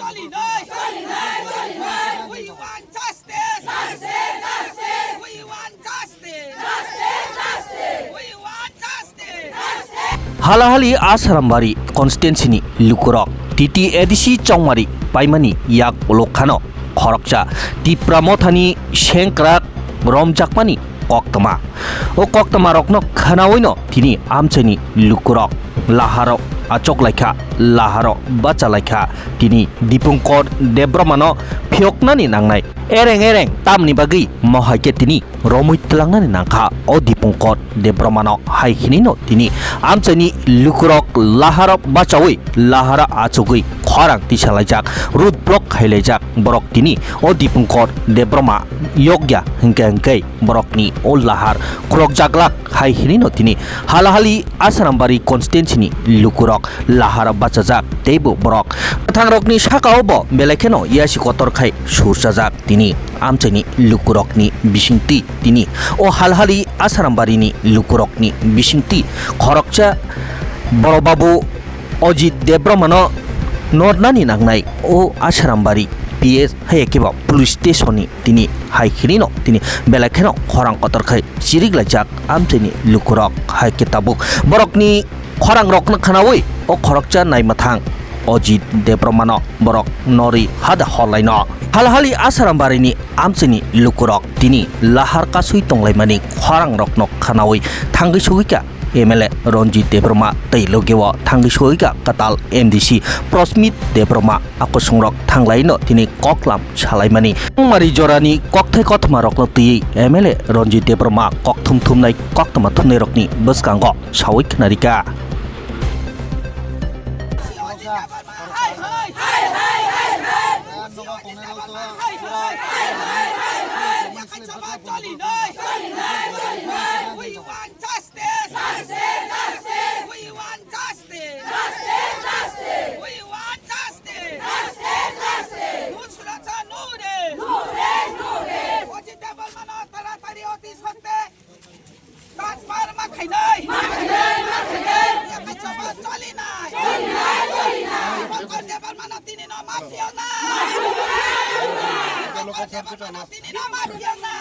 চলি নাই we want justice we want justice we want justice हालाहाली आसारामबारि कन्स्टिटेन्सिनि लुकुरक टिटि एडिसि चौमारि पाइमानि याक लखानो खरकचा तिप्रामथानि शेंक्राक रमजाकमानि कक्तमा ओ कक्तमा रकनो खानावैनो तिनि आमचैनि लुकुरक लाहारो आचक लाइखा लाहारो बाचा लाइखा तिनि दिपंकर देब्रमानो फियकनानि नांनाय एरें एरें तामनि बागै महायके तिनि रमैतलांनानि नांखा ओ दिपंकर देब्रमानो हायखिनिनो तिनि आमचैनि लुकुरक लाहारो बाचावै लाहारा आचगै खरां तिसालायजाक रुट ब्लक हायलायजाक बरक तिनि ओ दिपंकर देब्रमा योग्या हंके हंकै बरकनि ओ लाहार खरक जागलाक हायखिनिनो तिनि हालाहाली आसारामबारि कन्स्टिटेन्सिनि लुकुरक लाहारा बाचाजाक तेबो बरक थांरकनि साकावबो बेलेखेनो यासि कतरखाय सुरसाजाक तिनि आमचैनि लुकुरकनि बिसिंति तिनि ओ हालहाली आसारामबारिनि लुकुरकनि बिसिंति खरकचा बरबाबु अजित देब्रमानो नरनानि नांनाय ओ आसारामबारि पिएस हायकेबा पुलिस स्टेशननि तिनि हायखिनिनो तिनि बेलेखेनो खरां कतरखाय सिरिगलायजाक आमचैनि लुकुरक हायकेताबु बरकनि खरां रकनो खानावै ओ खरकचा नायमाथां अजित देब्रमानो बरक नरि हादा हलायनो हालहाली आसारामबारिनि आमचैनि लुकुरक तिनि लाहार कासुइ तंलायमानि खरां रकनो खानावै थांगै सौहैका एमएलए रंजित देब्रमा तैलगेव थांगै सौहैका काताल एमडीसी प्रस्मित देब्रमा आकसंरक थांलायनो तिनि ककलाम सालायमानि मारि जरानि ककथाय कथमा रकनो तैयै एमएलए रंजित देब्रमा ककथुम थुमनाय ककतमा थुमनाय रकनि बसकांग सावै खनारिका চলি নাই we want justice we want justice we want justice Nusrat নূরে অজিত দেববর্মা তাড়াতাড়ি অতি সত্ত্বে ট্রান্সফার মাখাই নাই চলি নাই অজিত দেববর্মা তিনি না মাফিয়া না তিনি না মাফিয়া না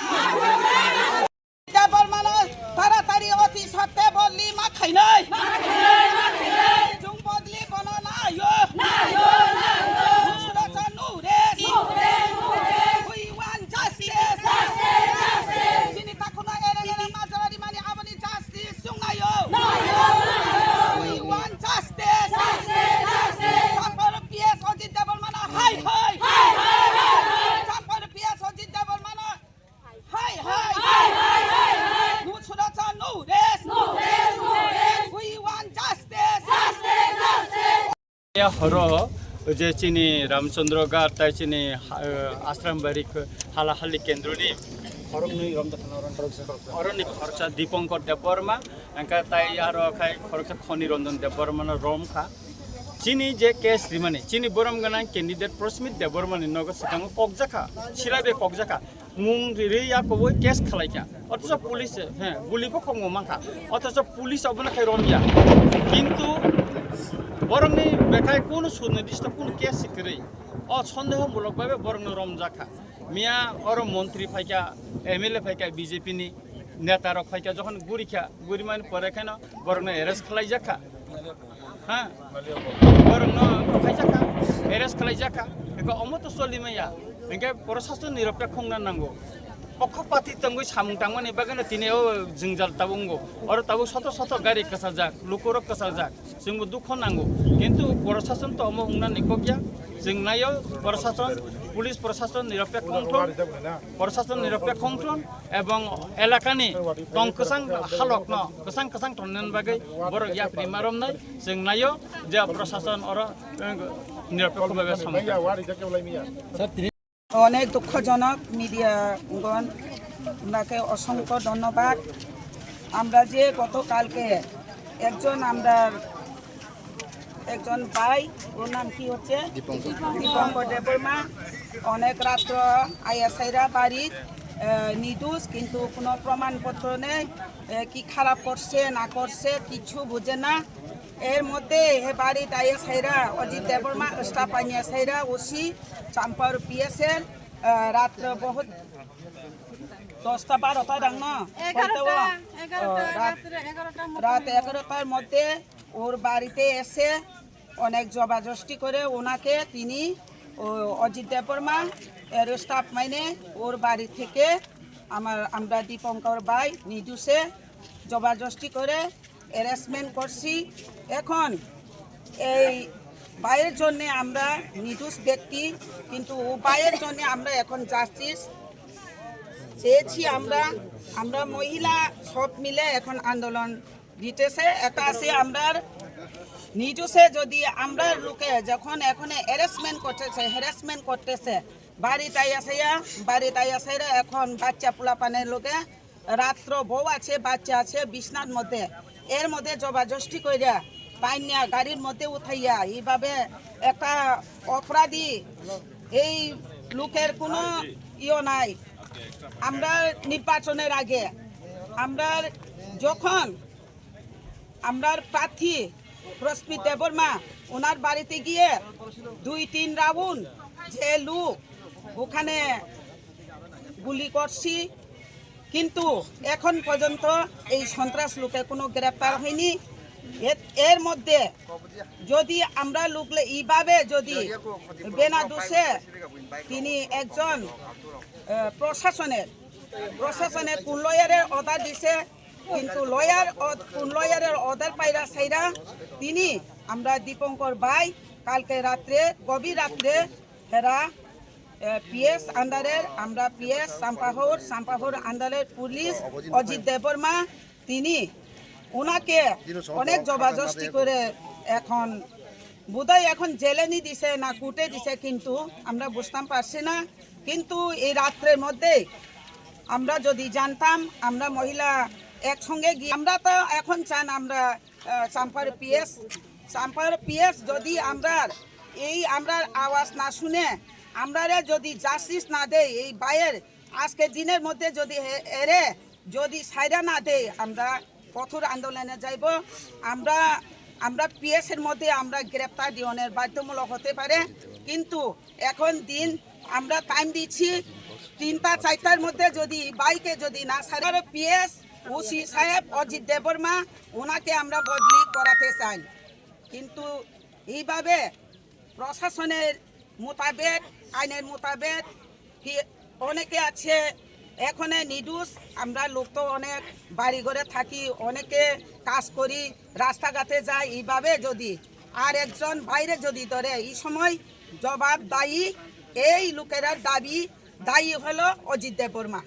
দেববর্মা তাড়াতাড়ি অতি সত্ত্বে বললি মাখাই নাই জুম বদলি বন না Nusrat Noore we want justice যিনি তখন এরে মাঝারি মানে আপনি জাস্টিস শুনাইও we want justice তারপর পিএস অজিত দেববর্মা হাই হাই তারপর পিএস অজিত দেববর্মা হাই হাই Nusrat Noore we want justice हरो जे चिनी रामचंद्र गार ताई चिनी आश्रमबारी हालाहाली केंद्रनि खरकनि अरनि खरचा दीपंकर देबबर्मा एंका ताई आरो खाय खरचा खनि रंजन देबबर्मा रमखा चिनी जे केस रिमानि चिनी बोरम गना कैंडिडेट प्रस्मित देबबर्मानि नग सिगाङाव ककजाखा सिराबे ककजाखा मुं रियाखौबो केस खालायखा अथच पुलिस गुलिबो खंगो मांखा अथच पुलिस अबना खाय रमया किन्तु बरंनि बेखाय कोनो सुनिर्दिष्ट कोनो केस सिकरै अ सन्देहमूलक भावे बरंनो रमजाखा मिया अर मन्त्री फाइका एमएलए फाइका बीजेपी नि नेता रक फाइका जखन गुरिमान परेखानो बरंनो एरेस्ट खालायजाखा हाँ बरंनो खायजाखा एरेस्ट खालायजाखा बेखौ अमत सलिमाया बेखौ प्रशासन निरपेक्ष खुंना नांगौ पक्षपाती तंगै सामुं तांमानि बागैनो दिनै जोंजाल ताबुंगौ आरो ताबु सत सत गारि कसाजाक लुकुरक कसाजाक जोंबो दुख नांगौ किन्तु प्रशासन तो अमो हुंना निकगिया जोंनायाव प्रशासन पुलिस प्रशासन निरपेक्ष कंट्रोल प्रशासन निरपेक्ष कंट्रोल एवं एलाकानि तंकसां हालक न कसां कसां थनन बागै बर याफ्रि मारमनाय जोंनायाव जे प्रशासन आरो निरपेक्ष भावे सामलाय অনেক দুঃখজনক মিডিয়াগণ আপনাকে অসংখ্য ধন্যবাদ আমরা যে গতকালকে একজন ভাই ওর নাম কি হচ্ছে দীপঙ্কর দেববর্মা অনেক রাত্র আইএসআইরা বাড়ি নির্দোষ কিন্তু কোনো প্রমাণপত্র নেই কি খারাপ করছে না করছে কিছু বুঝে না এর মধ্যে হে বাড়ি তাই সাইরা অজিত দেববর্মা স্টাফ আইনিয়া সাইরা ওসি চাম্পার পিএসের রাত্র বহুত 10টা 12টা ডাং না রাত 11টার মধ্যে ওর বাড়িতে এসে অনেক জবাজস্তি করে ওনাকে তিনি অজিত দেববর্মা এর স্টাফ মাইনে ওর বাড়ি থেকে আমরা দীপঙ্কর ভাই নির্দোষে জবাজস্তি করে হ্যারাসমেন্ট করছি। এখন এই ভাইয়ের জন্য আমরা নির্দোষ ব্যক্তি, কিন্তু ও ভাইয়ের জন্য আমরা এখন জাস্টিস চেয়েছি। আমরা মহিলা সব মিলে এখন আন্দোলন দিতেছে। একা আছে আমরা নির্দোষে যদি আমরা লোকে যখন এখন হ্যারাসমেন্ট করতেছে বাড়িটাই আছে এখন বাচ্চা পোলাপানের লোকে রাত্র বউ আছে বাচ্চা আছে বিছনার মধ্যে, এর মধ্যে জবাজস্তি কইরা পাইনিয়া গাড়ির মধ্যে উঠাইয়া এইভাবে একটা অপরাধী এই লোকের কোনো নাই। আমরা নির্বাচনের আগে যখন আমরা প্রার্থী রশ্মি দেববর্মা ওনার বাড়িতে গিয়ে 2-3 রাউন্ড যে লোক ওখানে গুলি করছি, কিন্তু এখন পর্যন্ত এই সন্ত্রাস লোকে কোনো গ্রেপ্তার হয়নি। এর মধ্যে যদি আমরা লোকলে এইভাবে যদি বেনা দোষে তিনি একজন প্রশাসনের কোন লয়ারের অর্ডার দিছে, কিন্তু লয়ারের অর্ডার পাইরা সাইরা তিনি আমরা দীপঙ্কর ভাই কালকে রাত্রে গভীর রাত্রে হেরা পিএস আন্ডারের আমরা পিএস সাম্পাহর আন্ডারের পুলিশ অজিত দেববর্মা তিনি ওনাকে অনেক জবাজস্তি করে এখন বোধহয় এখন জেলে নি দিছে না কুটে দিছে, কিন্তু আমরা বুঝতাম পারছি না। কিন্তু এই রাত্রের মধ্যে আমরা যদি জানতাম আমরা মহিলা একসঙ্গে গিয়ে আমরা তো এখন চান আমরা চাম্পার পিএস যদি আমরা আওয়াজ না শুনে আমরা যদি জাস্টিস না দেয় এই বাইয়ের আজকের দিনের মধ্যে যদি সাইরা না দেয় আমরা কঠোর আন্দোলনে যাইব। আমরা পিএসের মধ্যে আমরা গ্রেপ্তার দিওনের বাধ্যমূলক হতে পারে, কিন্তু এখন দিন আমরা টাইম দিচ্ছি 3টা-4টার মধ্যে যদি বাইকে যদি না সারা পিএস ওসি সাহেব অজিত দেববর্মা ওনাকে আমরা বদলি করাতে চাই। কিন্তু এইভাবে প্রশাসনের মোতাবেক আইনের মোতাবেক অনেকে আছে এখানে নির্দোষ, আমরা লোক তো অনেক বাড়ি ঘরে থাকি, অনেকে কাজ করি, রাস্তাঘাটে যাই, এইভাবে যদি আর একজন বাইরে যদি ধরে এই সময় জবাব দায়ী এই লোকেরা দায়ী হলো অজিত দেববর্মা।